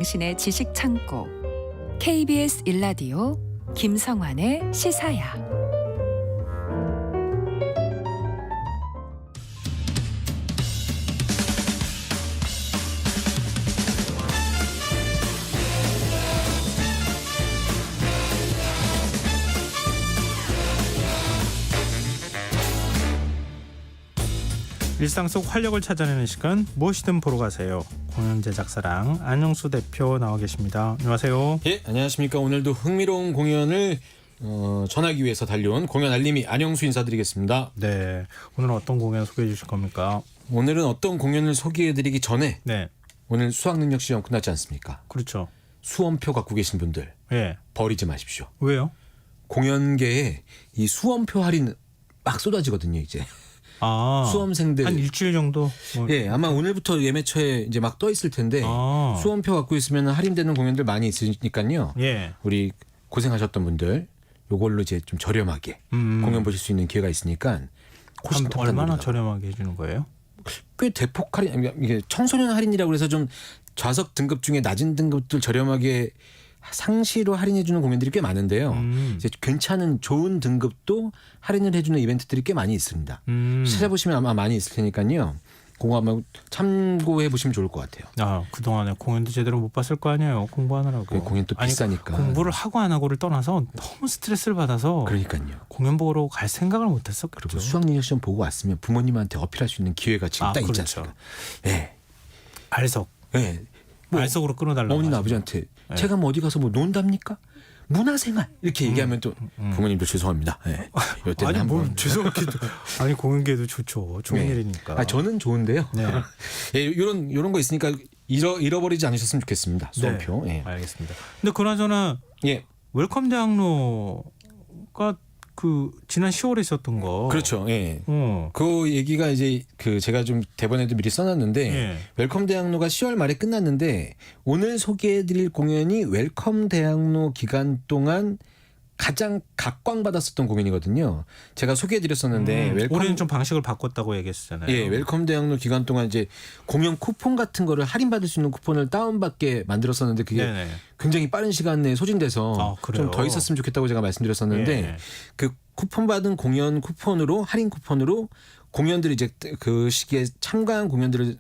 당신의 지식 창고 KBS 일라디오 김성환의 시사야. 일상 속 활력을 찾아내는 시간, 무엇이든 보러 가세요. 공연 제작사랑 안영수 대표 나와 계십니다. 안녕하세요. 예, 안녕하십니까. 오늘도 흥미로운 공연을 전하기 위해서 달려온 공연 알림이 안영수 인사드리겠습니다. 네, 오늘은 어떤 공연 소개해 주실 겁니까? 오늘은 어떤 공연을 소개해드리기 전에 네, 오늘 수학능력 시험 끝났지 않습니까? 그렇죠. 수험표 갖고 계신 분들 예, 버리지 마십시오. 왜요? 공연계에 이 수험표 할인 막 쏟아지거든요, 이제. 아, 수험생들. 한 일주일 정도. 예, 아마 오늘부터 예매처에 이제 막 떠 있을 텐데 수험표 갖고 있으면 할인되는 공연들 많이 있으니까요. 예, 우리 고생하셨던 분들 요걸로 이제 좀 저렴하게 공연 보실 수 있는 기회가 있으니까 얼마나 저렴하게 해주는 거예요? 꽤 대폭 할인, 이게 청소년 할인이라고 해서 좀 좌석 등급 중에 낮은 등급들 저렴하게 상시로 할인해주는 공연들이 꽤 많은데요. 이제 괜찮은 좋은 등급도 할인을 해주는 이벤트들이 꽤 많이 있습니다. 찾아보시면 아마 많이 있을 테니까요. 그거 한번 참고해 보시면 좋을 것 같아요. 아, 그동안에 공연도 제대로 못 봤을 거 아니에요. 공부하느라고. 그 공연 또 비싸니까. 공부를 하고 안 하고를 떠나서 너무 스트레스를 받아서 그러니까요. 공연 보러 갈 생각을 못 했었거든요. 그리고 수학능력 시험 보고 왔으면 부모님한테 어필할 수 있는 기회가 지금 딱 있지 그렇죠. 않습니까? 네. 알석. 네. 뭐 알석으로 끊어달라고. 어머니나 아버지한테 제가 뭐 어디 가서 뭐 논답니까? 문화생활 이렇게 얘기하면 또 부모님도 죄송합니다. 네. 아니 뭘 죄송하게도 아니 공연계도 좋죠. 좋은 네. 일이니까. 아, 저는 좋은데요. 네. 예, 이런 거 있으니까 잃어버리지 않으셨으면 좋겠습니다. 수험표. 네. 예. 알겠습니다. 근데 그나저나 예. 웰컴 대학로가 그 지난 10월에 있었던 거. 그렇죠. 예. 그 얘기가 이제 그 제가 좀 대본에도 미리 써놨는데 예. 웰컴 대학로가 10월 말에 끝났는데 오늘 소개해드릴 공연이 웰컴 대학로 기간 동안 가장 각광받았었던 공연이거든요. 제가 소개해드렸었는데 올해는 좀 방식을 바꿨다고 얘기했잖아요. 예, 웰컴 대학로 기간 동안 이제 공연 쿠폰 같은 거를 할인받을 수 있는 쿠폰을 다운받게 만들었었는데 그게 네네. 굉장히 빠른 시간 내에 소진돼서 좀 더 있었으면 좋겠다고 제가 말씀드렸었는데 예. 그 쿠폰 받은 공연 쿠폰으로 할인 쿠폰으로 공연들이 이제 그 시기에 참가한 공연들을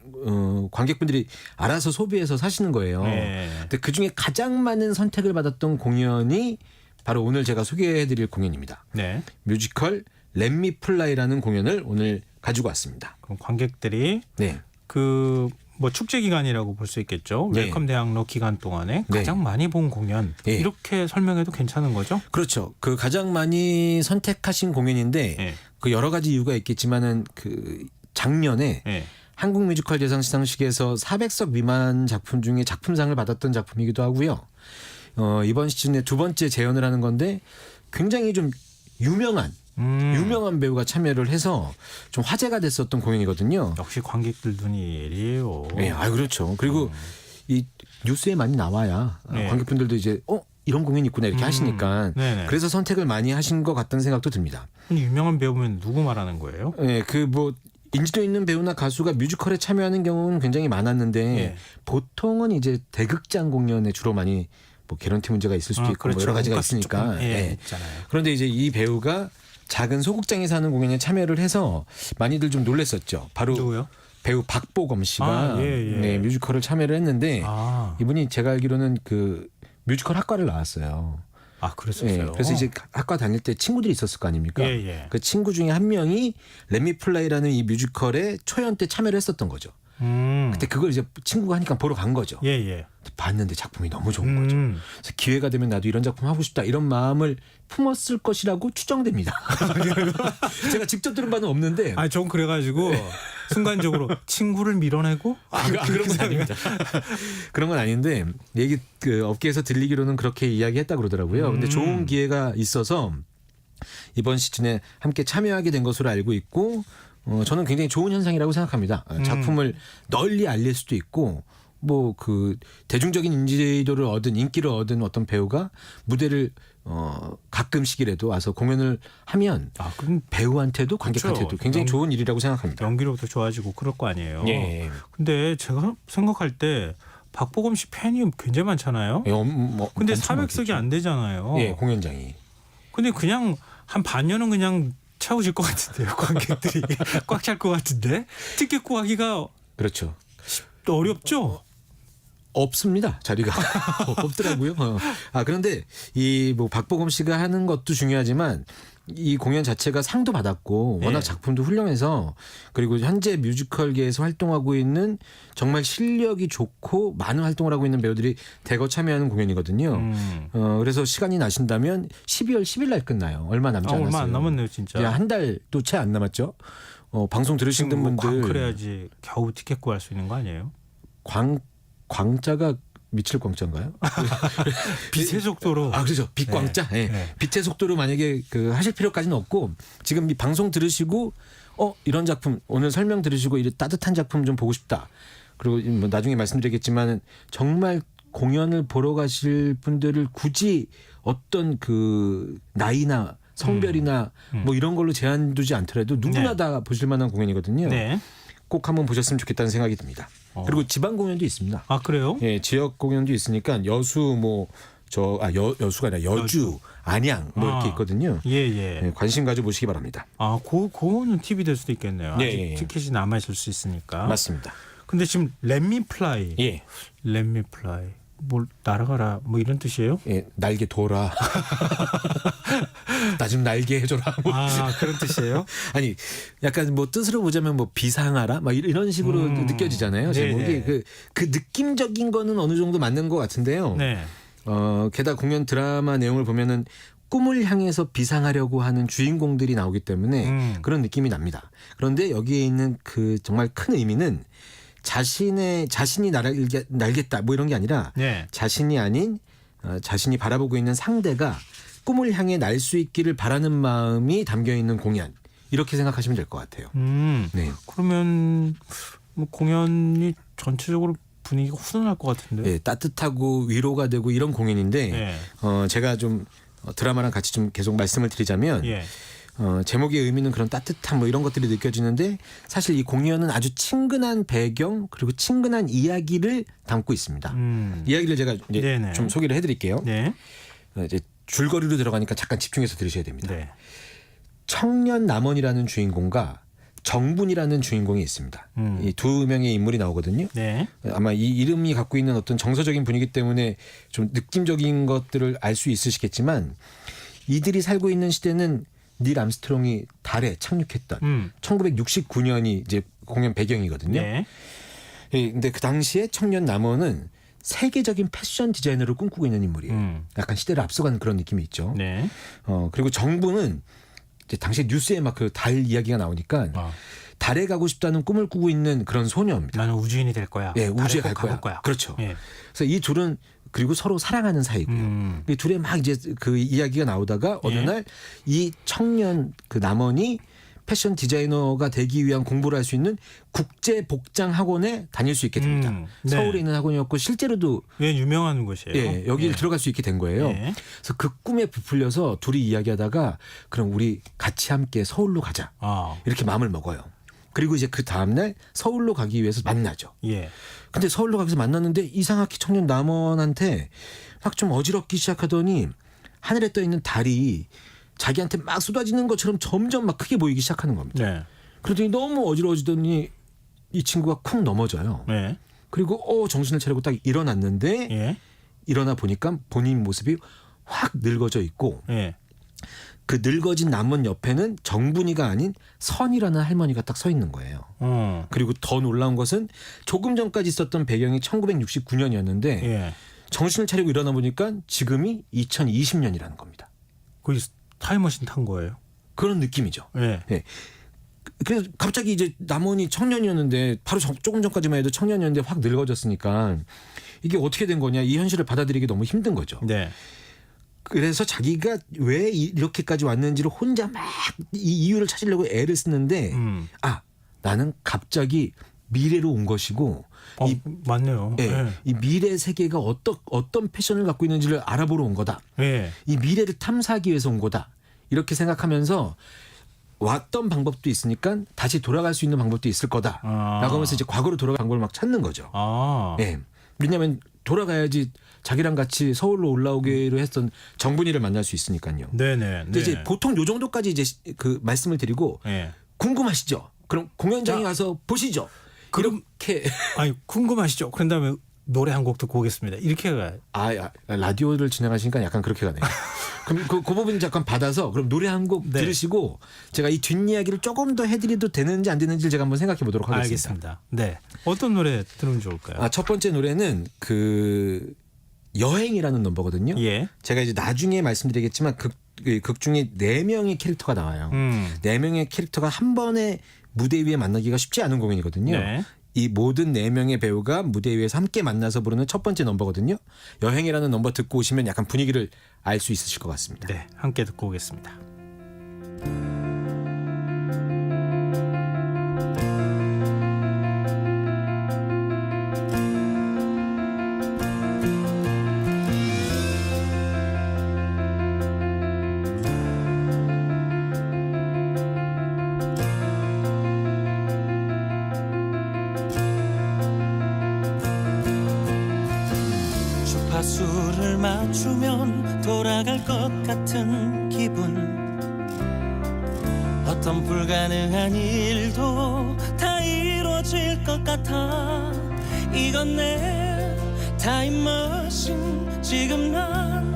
관객분들이 알아서 소비해서 사시는 거예요. 예. 근데 그 중에 가장 많은 선택을 받았던 공연이 바로 오늘 제가 소개해드릴 공연입니다. 네. 뮤지컬 렛미 플라이라는 공연을 오늘 가지고 왔습니다. 그럼 관객들이 네. 그 뭐 축제 기간이라고 볼 수 있겠죠. 네. 웰컴 대학로 기간 동안에 네. 가장 많이 본 공연 네. 이렇게 설명해도 괜찮은 거죠? 그렇죠. 그 가장 많이 선택하신 공연인데 예. 그 여러 가지 이유가 있겠지만은 그 작년에 예. 한국 뮤지컬 대상 시상식에서 400석 미만 작품 중에 작품상을 받았던 작품이기도 하고요. 이번 시즌에 두 번째 재연을 하는 건데 굉장히 좀 유명한 배우가 참여를 해서 좀 화제가 됐었던 공연이거든요. 역시 관객들 눈이 예리해요. 네, 그렇죠. 그리고 이 뉴스에 많이 나와야 네. 관객분들도 이제 이런 공연이 있구나 이렇게 하시니까 네네. 그래서 선택을 많이 하신 것 같다는 생각도 듭니다. 유명한 배우면 누구 말하는 거예요? 네, 그 뭐 인지도 있는 배우나 가수가 뮤지컬에 참여하는 경우는 굉장히 많았는데 네. 보통은 이제 대극장 공연에 주로 많이 뭐 개런티 문제가 있을 수도 있고 그렇죠. 뭐 여러 가지가 돈가스 있으니까. 조금, 네. 있잖아요. 그런데 이제 이 배우가 작은 소극장에서 하는 공연에 참여를 해서 많이들 좀 놀랐었죠. 바로 누구요? 배우 박보검 씨가 예. 네, 뮤지컬을 참여를 했는데 이분이 제가 알기로는 그 뮤지컬 학과를 나왔어요. 그랬었어요. 네, 그래서 이제 학과 다닐 때 친구들이 있었을 거 아닙니까? 예. 그 친구 중에 한 명이 렛미 플라이라는 이 뮤지컬에 초연 때 참여를 했었던 거죠. 그때 그걸 이제 친구가 하니까 보러 간 거죠. 예. 봤는데 작품이 너무 좋은 거죠. 그래서 기회가 되면 나도 이런 작품 하고 싶다 이런 마음을 품었을 것이라고 추정됩니다. 제가 직접 들은 바는 없는데. 전 그래가지고 순간적으로 친구를 밀어내고 그런 건 아닙니다. 그런 건 아닌데 얘기 그 업계에서 들리기로는 그렇게 이야기했다 그러더라고요. 근데 좋은 기회가 있어서 이번 시즌에 함께 참여하게 된 것으로 알고 있고 저는 굉장히 좋은 현상이라고 생각합니다. 작품을 널리 알릴 수도 있고 뭐 그 대중적인 인지도를 얻은 인기를 얻은 어떤 배우가 무대를 가끔씩이라도 와서 공연을 하면 그럼 배우한테도 관객한테도 그렇죠. 굉장히 좋은 일이라고 생각합니다. 연기력도 좋아지고 그럴 거 아니에요. 예. 근데 제가 생각할 때 박보검 씨 팬이 굉장히 많잖아요. 예, 근데 엄청 400석이 많겠죠. 안 되잖아요. 예, 공연장이. 근데 그냥 한 반년은 그냥 채워질 것 같은데요. 관객들이 꽉 찰 것 같은데 티켓 구하기가 그렇죠. 어렵죠. 없습니다. 자리가 없더라고요. 그런데 이 뭐 박보검 씨가 하는 것도 중요하지만 이 공연 자체가 상도 받았고 워낙 예. 작품도 훌륭해서 그리고 현재 뮤지컬계에서 활동하고 있는 정말 실력이 좋고 많은 활동을 하고 있는 배우들이 대거 참여하는 공연이거든요. 그래서 시간이 나신다면 12월 10일 날 끝나요. 얼마 남지 않았어요. 얼마 안 남았네요, 진짜. 한 달도 채 안 남았죠. 방송 들으시는 지금 뭐 분들 그래야지 겨우 티켓 구할 수 있는 거 아니에요? 광자가 미칠 광자인가요? 빛의 속도로. 그렇죠. 빛광자. 네. 예. 네. 빛의 속도로 만약에 하실 필요까지는 없고 지금 이 방송 들으시고 이런 작품 오늘 설명 들으시고 이 따뜻한 작품 좀 보고 싶다. 그리고 뭐 나중에 말씀드리겠지만 정말 공연을 보러 가실 분들을 굳이 어떤 그 나이나 성별이나 뭐 이런 걸로 제한 두지 않더라도 누구나 네. 다 보실 만한 공연이거든요. 네. 꼭 한번 보셨으면 좋겠다는 생각이 듭니다. 그리고 지방 공연도 있습니다. 그래요? 예, 지역 공연도 있으니까 여수 여수가 아니라 여주, 안양 뭐 이렇게 있거든요. 예. 예, 관심 가져 보시기 바랍니다. 그거는 팁이 될 수도 있겠네요. 예, 아직 예. 티켓이 남아 있을 수 있으니까. 맞습니다. 근데 지금 렛미 플라이. 예, 렛미 플라이. 뭘 날아가라 뭐 이런 뜻이에요? 예, 날개 돌아. 나 좀 날개 해줘라. 뭐. 그런 뜻이에요? 아니, 약간 뭐 뜻으로 보자면 뭐 비상하라, 막 이런 식으로 느껴지잖아요. 제목이 네네. 그 느낌적인 거는 어느 정도 맞는 것 같은데요. 네. 게다가 공연 드라마 내용을 보면은 꿈을 향해서 비상하려고 하는 주인공들이 나오기 때문에 그런 느낌이 납니다. 그런데 여기에 있는 그 정말 큰 의미는 자신이 날겠다 뭐 이런 게 아니라 네. 자신이 아닌 자신이 바라보고 있는 상대가 꿈을 향해 날 수 있기를 바라는 마음이 담겨 있는 공연 이렇게 생각하시면 될 것 같아요. 네. 그러면 뭐 공연이 전체적으로 분위기가 후련할 것 같은데. 예, 따뜻하고 위로가 되고 이런 공연인데 예. 제가 좀 드라마랑 같이 좀 계속 말씀을 드리자면 예. 제목의 의미는 그런 따뜻함 뭐 이런 것들이 느껴지는데 사실 이 공연은 아주 친근한 배경 그리고 친근한 이야기를 담고 있습니다. 이야기를 제가 이제 네네. 좀 소개를 해드릴게요. 네. 이제 줄거리로 들어가니까 잠깐 집중해서 들으셔야 됩니다. 네. 청년 남원이라는 주인공과 정분이라는 주인공이 있습니다. 이 두 명의 인물이 나오거든요. 네. 아마 이 이름이 갖고 있는 어떤 정서적인 분위기 때문에 좀 느낌적인 것들을 알 수 있으시겠지만 이들이 살고 있는 시대는 닐 암스트롱이 달에 착륙했던 1969년이 이제 공연 배경이거든요. 네. 근데 그 당시에 청년 남원은 세계적인 패션 디자이너를 꿈꾸고 있는 인물이에요. 약간 시대를 앞서가는 그런 느낌이 있죠. 네. 그리고 정부는 이제 당시 뉴스에 막 그 달 이야기가 나오니까 달에 가고 싶다는 꿈을 꾸고 있는 그런 소녀입니다. 나는 우주인이 될 거야. 예, 우주에 달에 갈 꼭 가볼 거야. 그렇죠. 예. 그래서 이 둘은 그리고 서로 사랑하는 사이고요. 이 둘의 막 이제 그 이야기가 나오다가 어느 예. 날 이 청년 그 남원이 패션 디자이너가 되기 위한 공부를 할 수 있는 국제 복장 학원에 다닐 수 있게 됩니다. 네. 서울에 있는 학원이었고 실제로도 예, 유명한 곳이에요. 예, 여기를 들어갈 수 있게 된 거예요. 예. 그래서 그 꿈에 부풀려서 둘이 이야기하다가 그럼 우리 같이 함께 서울로 가자. 이렇게 마음을 먹어요. 그리고 이제 그 다음날 서울로 가기 위해서 만나죠. 예. 근데 서울로 가서 만났는데 이상하게 청년 남원한테 막 좀 어지럽기 시작하더니 하늘에 떠 있는 달이 자기한테 막 쏟아지는 것처럼 점점 막 크게 보이기 시작하는 겁니다. 네. 그러더니 너무 어지러워지더니 이 친구가 쿵 넘어져요. 네. 그리고 정신을 차리고 딱 일어났는데 예. 일어나 보니까 본인 모습이 확 늙어져 있고 예. 그 늙어진 남원 옆에는 정분이가 아닌 선이라는 할머니가 딱 서 있는 거예요. 그리고 더 놀라운 것은 조금 전까지 있었던 배경이 1969년이었는데 예. 정신을 차리고 일어나 보니까 지금이 2020년이라는 겁니다. 거기 타임머신 탄 거예요. 그런 느낌이죠. 예. 네. 그래서 갑자기 이제 남원이 청년이었는데 바로 조금 전까지만 해도 청년이었는데 확 늙어졌으니까 이게 어떻게 된 거냐 이 현실을 받아들이기 너무 힘든 거죠. 네. 그래서 자기가 왜 이렇게까지 왔는지를 혼자 막 이 이유를 찾으려고 애를 쓰는데 나는 갑자기 미래로 온 것이고 맞네요. 예, 예. 이 미래 세계가 어떤 패션을 갖고 있는지를 알아보러 온 거다. 예. 이 미래를 탐사하기 위해서 온 거다. 이렇게 생각하면서 왔던 방법도 있으니까 다시 돌아갈 수 있는 방법도 있을 거다. 라고 하면서 이제 과거로 돌아갈 방법을 막 찾는 거죠. 아. 예. 왜냐하면 돌아가야지 자기랑 같이 서울로 올라오기로 했던 정분이를 만날 수 있으니까요. 네네. 근데 이제 보통 요 정도까지 이제 그 말씀을 드리고 네. 궁금하시죠? 그럼 공연장에 가서 보시죠. 그럼- 이렇게 아니 궁금하시죠? 그런 다음에 노래 한 곡 듣고 오겠습니다. 이렇게 가요. 라디오를 진행하시니까 약간 그렇게 가네요. 그럼 그 부분 잠깐 받아서 그럼 노래 한 곡 네. 들으시고 제가 이 뒷이야기를 조금 더 해드려도 되는지 안 되는지 제가 한번 생각해 보도록 하겠습니다. 알겠습니다. 네. 어떤 노래 들으면 좋을까요? 첫 번째 노래는 그 여행이라는 넘버거든요. 예. 제가 이제 나중에 말씀드리겠지만 극 중에 4명의 캐릭터가 나와요. 4명의 캐릭터가 한 번에 무대 위에 만나기가 쉽지 않은 공연이거든요. 네. 이 모든 4명의 배우가 무대 위에서 함께 만나서 부르는 첫 번째 넘버거든요. 여행이라는 넘버 듣고 오시면 약간 분위기를 알 수 있으실 것 같습니다. 네. 함께 듣고 오겠습니다. 주파수를 맞추면 돌아갈 것 같은 기분 어떤 불가능한 일도 다 이루어질 것 같아 이건 내 타임머신 지금 난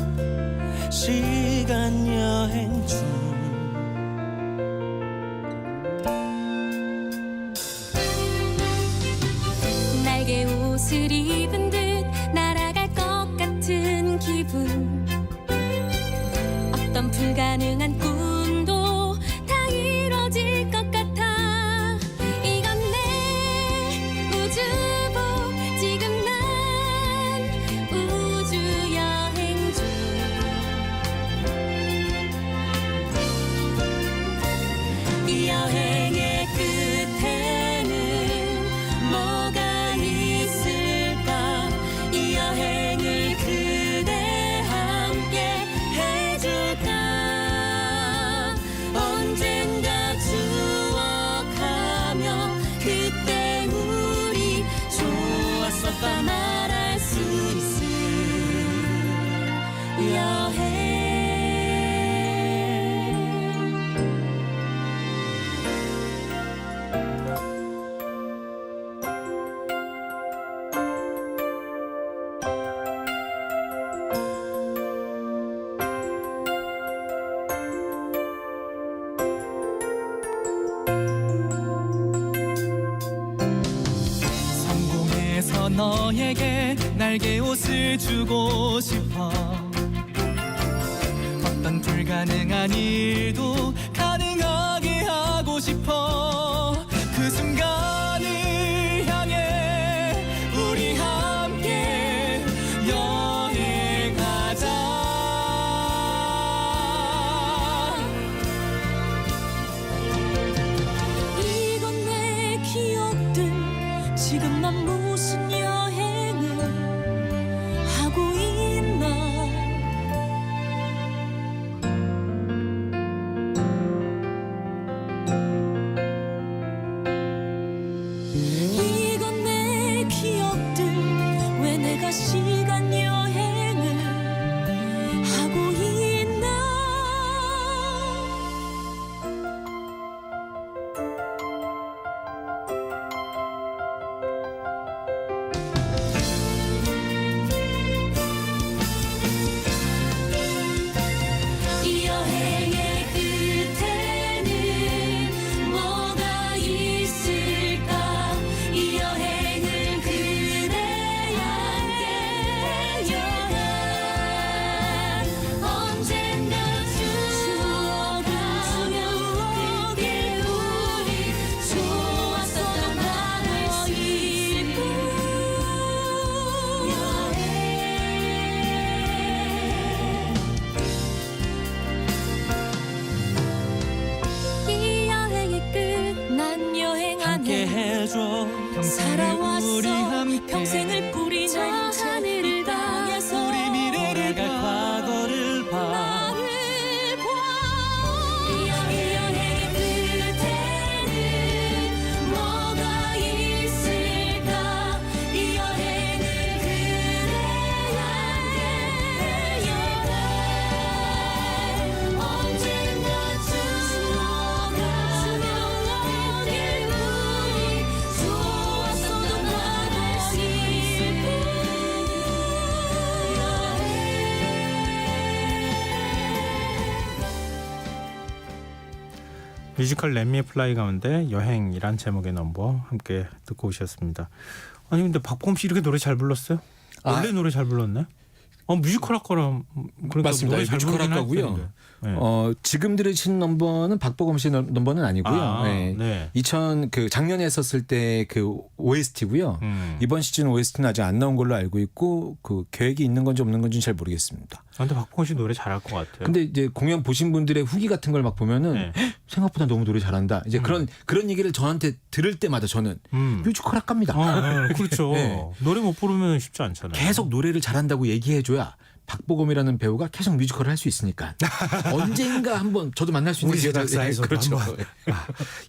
시간 여행 중 날개 옷을 입은 듯 날아갈 것 같은 기분 어떤 불가능한 꿈도 다 이뤄질 것 같아 이건 내 우주복 지금 난 우주여행 중 이 여행의 끝에는 뭐가 있을까 이 여행을 그대 함께 해줄까 언젠가 추억하며 그때 우리 좋았었다 말할 수 있을 여행 성공해서 너에게 날개 옷을 주고 싶어 어떤 불가능한 일도 가능하게 하고 싶어 그 순간을 향해 우리 함께 여행하자 이건 내 기억들 지금 난 무슨 여행을 하고 있나 이건 내 기억들 왜 내가 시간 여행을 하고 있나 이 여행의 끝에는 뭐가 있을까 이 여행을 그대 함께 해줘야 언젠가 추억하며 그게 우리 좋았었던 말할 수 있을 여행 이 여행의 끝 난 여행 함께 안에 해줘 살아왔어 우리 함께 평생을 뿌린 저 하늘을 향해서 우리 미래를 갈 과거를 봐 나를 봐 이 여행의 끝에는 뭐가 있을까 이 여행을 그대 뮤지컬 렛미 플라이 가운데 여행이란 제목의 넘버 함께 듣고 오셨습니다. 아니 근데 박보검 씨 이렇게 노래 잘 불렀어요? 원래 노래 잘 불렀네? 뮤지컬 학과라 그러니까 맞습니다. 노래 잘 뮤지컬 부르긴 할 학과고요. 텐데. 네. 지금 들으신 넘버는 박보검 씨 넘버는 아니고요. 네. 네. 작년에 했었을 때 그 OST고요. 이번 시즌 OST는 아직 안 나온 걸로 알고 있고 그 계획이 있는 건지 없는 건지는 잘 모르겠습니다. 근데 박보검 씨 노래 잘할 것 같아요. 근데 이제 공연 보신 분들의 후기 같은 걸 막 보면은 네. 생각보다 너무 노래 잘한다. 이제 그런 얘기를 저한테 들을 때마다 저는 뮤지컬 학과입니다. 그렇죠. 네. 노래 못 부르면 쉽지 않잖아요. 계속 노래를 잘한다고 얘기해줘야 박보검이라는 배우가 계속 뮤지컬을 할 수 있으니까 언젠가 한번 저도 만날 수 있는 우리 제작사에서도 그렇죠. 한번.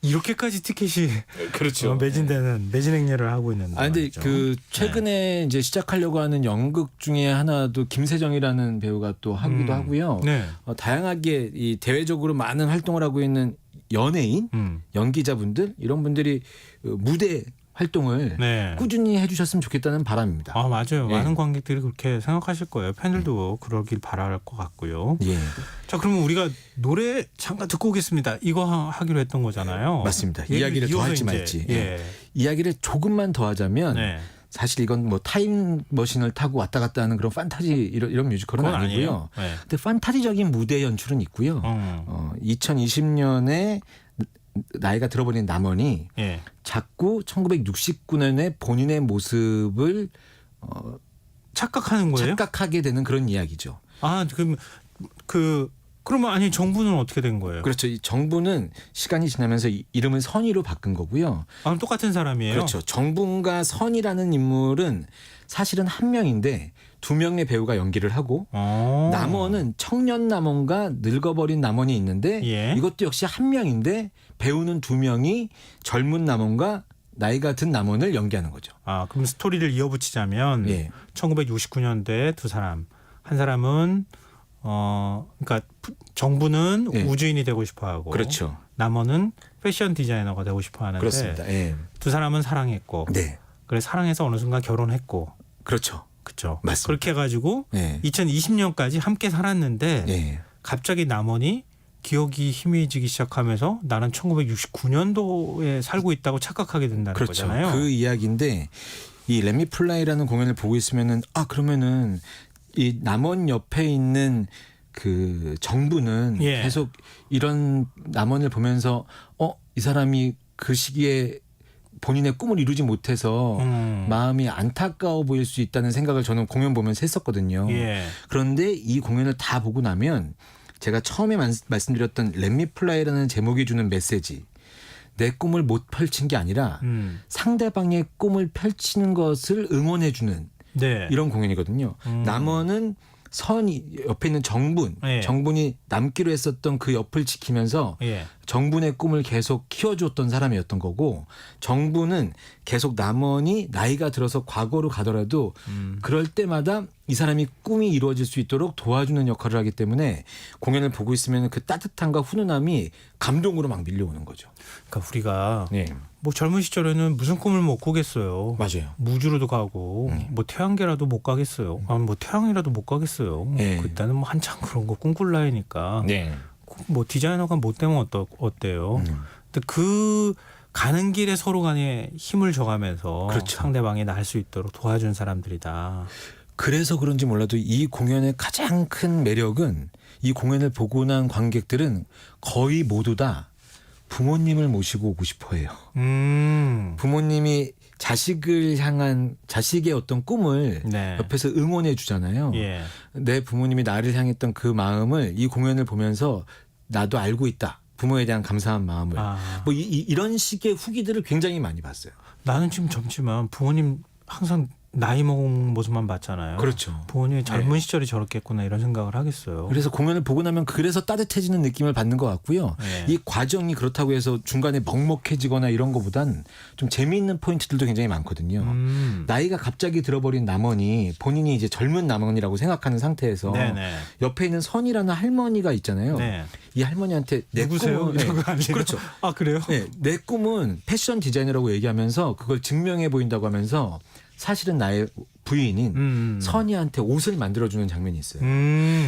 이렇게까지 티켓이 그렇죠. 매진되는 매진 행렬을 하고 있는데. 근데 말이죠. 그 최근에 이제 시작하려고 하는 연극 중에 하나도 김세정이라는 배우가 또 하기도 하고요. 네. 다양하게 이 대외적으로 많은 활동을 하고 있는 연예인, 연기자분들 이런 분들이 무대 활동을 네. 꾸준히 해주셨으면 좋겠다는 바람입니다. 맞아요. 예. 많은 관객들이 그렇게 생각하실 거예요. 팬들도 그러길 바랄 것 같고요. 예, 자, 그러면 우리가 노래 잠깐 듣고 오겠습니다. 이거 하기로 했던 거잖아요. 맞습니다. 얘기를 이야기를 이어서 더할지 이제, 말지. 예. 이야기를 조금만 더 하자면 네. 사실 이건 뭐 타임머신을 타고 왔다 갔다 하는 그런 판타지 이런 뮤지컬은 그건 아니고요. 아니에요. 네. 근데 판타지적인 무대 연출은 있고요. 2020년에 나이가 들어버린 남원이 예. 자꾸 1969년에 본인의 모습을 착각하는 거예요? 착각하게 되는 그런 이야기죠. 그러면 아니 정부는 어떻게 된 거예요? 그렇죠. 이 정부는 시간이 지나면서 이름을 선의로 바꾼 거고요. 그럼 똑같은 사람이에요? 그렇죠. 정부가 선이라는 인물은 사실은 한 명인데 두 명의 배우가 연기를 하고 남원은 청년 남원과 늙어버린 남원이 있는데 예. 이것도 역시 한 명인데 배우는 두 명이 젊은 남원과 나이가 든 남원을 연기하는 거죠. 그럼 스토리를 이어붙이자면 예. 1969년대 두 사람. 한 사람은 그러니까 정부는 예. 우주인이 되고 싶어 하고 그렇죠. 남원은 패션 디자이너가 되고 싶어 하는데 그렇습니다. 예. 두 사람은 사랑했고 네. 그래서 사랑해서 어느 순간 결혼했고 그렇죠. 그렇죠. 맞습니다. 그렇게 해가지고 예. 2020년까지 함께 살았는데 예. 갑자기 남원이 기억이 희미해지기 시작하면서 나는 1969년도에 살고 있다고 착각하게 된다는 그렇죠. 거잖아요. 그 이야기인데 이 렛미 플라이라는 공연을 보고 있으면은 그러면은 이 남원 옆에 있는 그 정부는 예. 계속 이런 남원을 보면서 이 사람이 그 시기에 본인의 꿈을 이루지 못해서 마음이 안타까워 보일 수 있다는 생각을 저는 공연 보면서 했었거든요. 예. 그런데 이 공연을 다 보고 나면 제가 처음에 말씀드렸던 렛미 플라이라는 제목이 주는 메시지, 내 꿈을 못 펼친 게 아니라 상대방의 꿈을 펼치는 것을 응원해주는 네. 이런 공연이거든요. 남원은 옆에 있는 예. 정분이 남기로 했었던 그 옆을 지키면서 예. 정분의 꿈을 계속 키워줬던 사람이었던 거고, 정분은 계속 남원이 나이가 들어서 과거로 가더라도 그럴 때마다 이 사람이 꿈이 이루어질 수 있도록 도와주는 역할을 하기 때문에 공연을 보고 있으면 그 따뜻함과 훈훈함이 감동으로 막 밀려오는 거죠. 그러니까 우리가 네, 뭐 젊은 시절에는 무슨 꿈을 못 꾸겠어요. 맞아요. 무주로도 가고 뭐 태양계라도 못 가겠어요. 뭐 태양이라도 못 가겠어요. 네. 그때는 뭐 한창 그런 거 꿈꿀 나이니까 네, 뭐 디자이너가 못 되면 어때요? 근데 그 가는 길에 서로 간에 힘을 줘가면서 그렇죠. 상대방이 날 수 있도록 도와준 사람들이다. 그래서 그런지 몰라도 이 공연의 가장 큰 매력은 이 공연을 보고 난 관객들은 거의 모두 다 부모님을 모시고 오고 싶어 해요. 부모님이 자식을 향한 자식의 어떤 꿈을 네. 옆에서 응원해 주잖아요. 예. 내 부모님이 나를 향했던 그 마음을 이 공연을 보면서 나도 알고 있다. 부모에 대한 감사한 마음을. 뭐 이런 식의 후기들을 굉장히 많이 봤어요. 나는 지금 젊지만 부모님 항상 나이 먹은 모습만 봤잖아요. 그렇죠. 부모님이 젊은 시절이 저렇겠구나 이런 생각을 하겠어요. 그래서 공연을 보고 나면 그래서 따뜻해지는 느낌을 받는 것 같고요. 네. 이 과정이 그렇다고 해서 중간에 먹먹해지거나 이런 것보단 좀 재미있는 포인트들도 굉장히 많거든요. 나이가 갑자기 들어버린 남원이 본인이 이제 젊은 남원이라고 생각하는 상태에서 네네. 옆에 있는 선이라는 할머니가 있잖아요. 네. 이 할머니한테 내 누구세요? 꿈은 이런 거 아니에요? 그렇죠. 그래요? 네, 내 꿈은 패션 디자이너라고 얘기하면서 그걸 증명해 보인다고 하면서 사실은 나의 부인인 선희한테 옷을 만들어주는 장면이 있어요.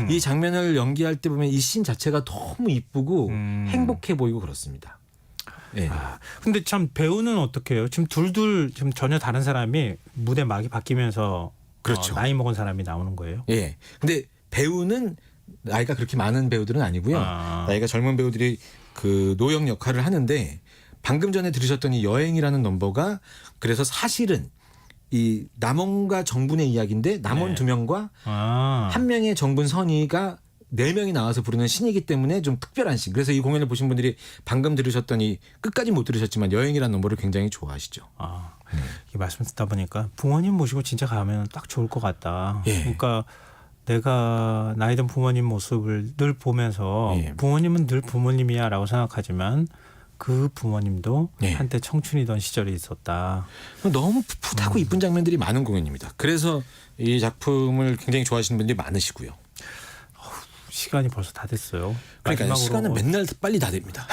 이 장면을 연기할 때 보면 이 씬 자체가 너무 이쁘고 행복해 보이고 그렇습니다. 예. 근데 참 배우는 어떻게 해요? 지금 둘 지금 전혀 다른 사람이 무대 막이 바뀌면서 그렇죠. 나이 먹은 사람이 나오는 거예요. 예. 근데 배우는 나이가 그렇게 많은 배우들은 아니고요. 나이가 젊은 배우들이 그 노영 역할을 하는데 방금 전에 들으셨던 이 여행이라는 넘버가 그래서 사실은 이 남원과 정분의 이야기인데 남원 네. 2명과 한 명의 정분 선희가 4명이 나와서 부르는 신이기 때문에 좀 특별한 신. 그래서 이 공연을 보신 분들이 방금 들으셨던 이 끝까지 못 들으셨지만 여행이라는 넘버를 굉장히 좋아하시죠. 이 말씀 듣다 보니까 부모님 모시고 진짜 가면 딱 좋을 것 같다. 예. 그러니까 내가 나이 든 부모님 모습을 늘 보면서 예. 부모님은 늘 부모님이야라고 생각하지만 그 부모님도 예. 한때 청춘이던 시절이 있었다. 너무 풋풋하고 이쁜 장면들이 많은 공연입니다. 그래서 이 작품을 굉장히 좋아하시는 분들이 많으시고요. 시간이 벌써 다 됐어요. 그러니까 마지막으로 시간은 맨날 빨리 다 됩니다.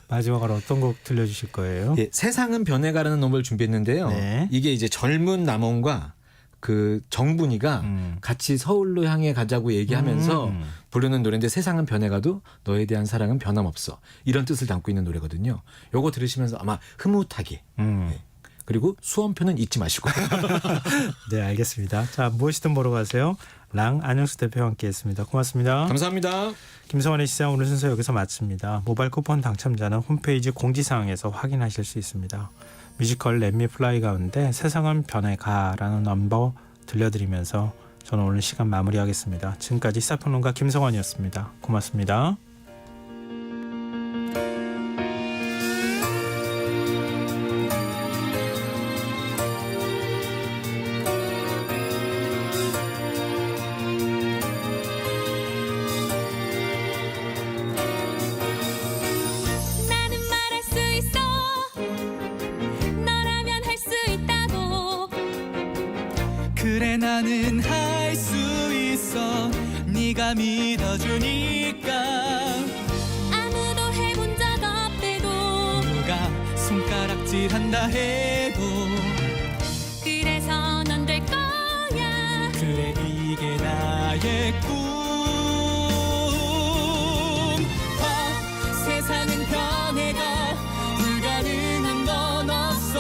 마지막으로 어떤 곡 들려주실 거예요? 예, 세상은 변해가라는 노래를 준비했는데요. 네. 이게 이제 젊은 남원과 그 정분이가 같이 서울로 향해 가자고 얘기하면서 부르는 노래인데 세상은 변해가도 너에 대한 사랑은 변함없어. 이런 뜻을 담고 있는 노래거든요. 요거 들으시면서 아마 흐뭇하게 네. 그리고 수험표는 잊지 마시고. 네, 알겠습니다. 자, 무엇이든 보러 가세요. 랑 안영수 대표와 함께했습니다. 고맙습니다. 감사합니다. 김성환의 시장 오늘 순서 여기서 마칩니다. 모바일 쿠폰 당첨자는 홈페이지 공지사항에서 확인하실 수 있습니다. 뮤지컬 렛미 플라이 가운데 세상은 변해가라는 넘버 들려드리면서 저는 오늘 시간 마무리하겠습니다. 지금까지 시사평론가 김성환이었습니다. 고맙습니다. 나는 말할 수 있어 너라면 할 수 있다고 그래 나는 할 수 있어 네가 믿어주니까 아무도 해본 적 없대도 누가 손가락질한다 해도 그래서 넌 될 거야 그래 이게 나의 꿈 세상은 변해가 불가능한 건 없어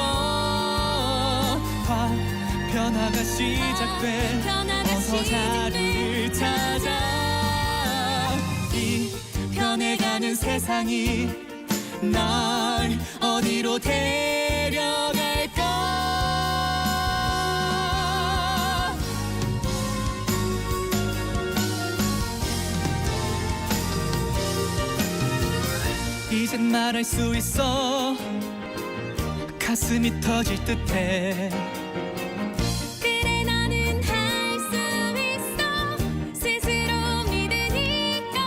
변화가 시작돼 변화가 어서 자리를 찾아 이 변해가는 세상이 날 어디로 데려갈까 이젠 말할 수 있어 가슴이 터질 듯해 그래 너는 할 수 있어 스스로 믿으니까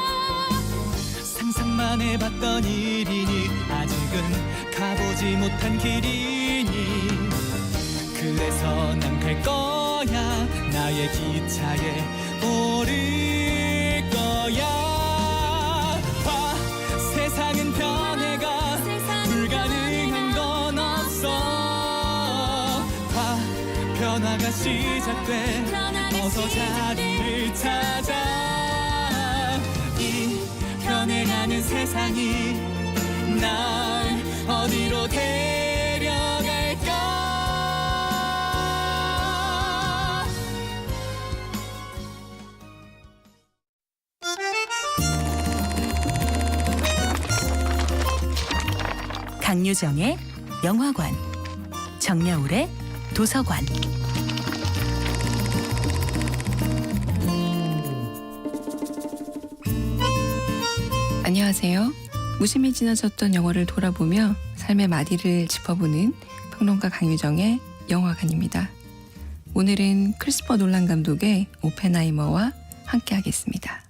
상상만 해봤던 일이니 아직은 가보지 못한 길이니 그래서 난 갈 거야 나의 기차에 오를 거야 세상은 변해가 불가능한 건 없어 변화가 시작돼 어서 자리를 찾아 이 변해가는 세상이 날 어디로 데려갈까 강유정의 영화관, 정여울의 도서관. 안녕하세요. 무심히 지나쳤던 영화를 돌아보며 삶의 마디를 짚어보는 평론가 강유정의 영화관입니다. 오늘은 크리스퍼 놀란 감독의 오펜하이머와 함께하겠습니다.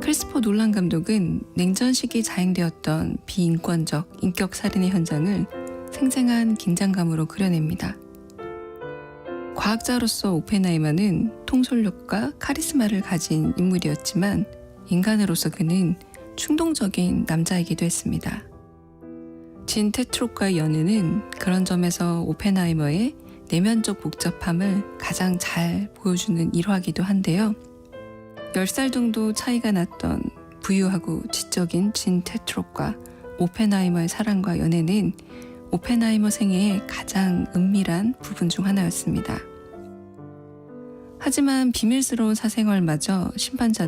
크리스퍼 놀란 감독은 냉전 시기 자행되었던 비인권적 인격 살인의 현장을 생생한 긴장감으로 그려냅니다. 과학자로서 오펜하이머는 통솔력과 카리스마를 가진 인물이었지만 인간으로서 그는 충동적인 남자이기도 했습니다. 진 테트록과의 연애는 그런 점에서 오펜하이머의 내면적 복잡함을 가장 잘 보여주는 일화이기도 한데요. 10살 정도 차이가 났던 부유하고 지적인 진 테트록과 오펜하이머의 사랑과 연애는 오펜하이머 생애의 가장 은밀한 부분 중 하나였습니다. 하지만 비밀스러운 사생활마저 심판자들